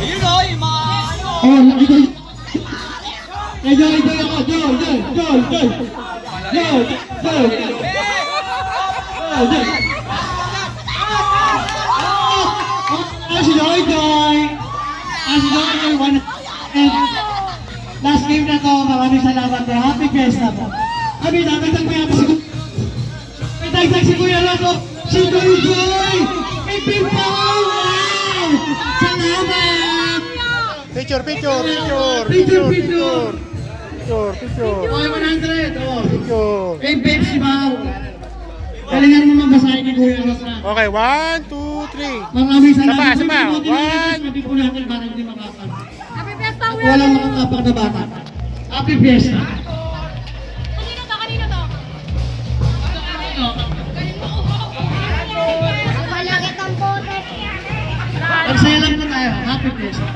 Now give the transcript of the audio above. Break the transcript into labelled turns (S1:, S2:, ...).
S1: Ayun o, yung mga ano.
S2: Oh, nakita. Joy ako. Joy. Si Joy. Si Joy. Last game na to. Maraming salamat po. Happy Fiesta po. Abi, dapat may happy siguro. May tagtag si Kuya Loco. Si Joy. May pimpaw. Wow! Salamat!
S3: Picture.
S2: Picture. Okay, 100. Oh.
S3: Picture.
S2: May Pepsi Bao. Galingan mo mabasahin ni Kuya Loco.
S3: Okay, 1, 2, 3.
S2: Maraming salamat.
S3: Sapa.
S2: Sabi po natin para hindi makakal.
S4: Happy Fiesta, Kuya!
S2: Walang makakapak na bata. Happy Fiesta.
S4: Kanino to?
S2: Magsaya lang po tayo. Happy Fiesta.